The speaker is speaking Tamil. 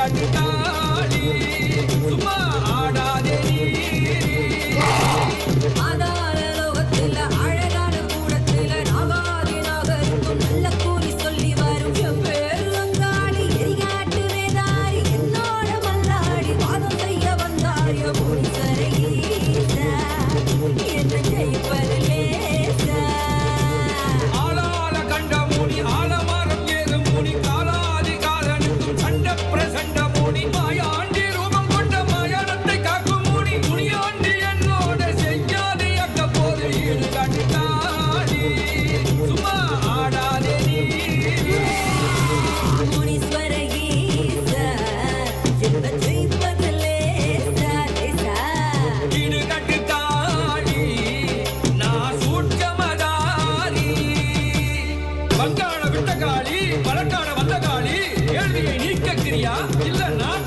இடுகாட்டுக்காளி சும்மா ஆடாதே ஆதார லோகத்துல அழகான கூடத்துல நாகாதி நாகருக்கும் நல்ல கூறி சொல்லி வரும் என் பேரு அங்காளி எரிகாட்டு வேதாரி என்னோட மல்லாடி வாதம் செய்ய வந்தாரிய முனீஸ்வர ஈசா என்ன ஜெயிப்பது லேசா ஆளால கண்ட மூடி ஆலமரம் ஏறு மூடி காலாதி காலனுக்கும் சண்ட பிரசண்ட மூடி மாயாண்டி ரூபம் கொண்ட மாயானத்தை காக்கும் மூடி துணியாண்டி என்னோட செய்யாதே அக்க போது இடுகாட்டுக்காளி சும்மா ஆடாதே நீ முனீஸ்வர ஈசா என்ன ஜெயிப்பது லேசா லேசா இடுகாட்டுக்காளி நான் சூட்சமதாரி வங்காள விட்ட காளி வழக்காட வந்த காளி கேள்வியை நீக்க கிரியா இல்ல நான்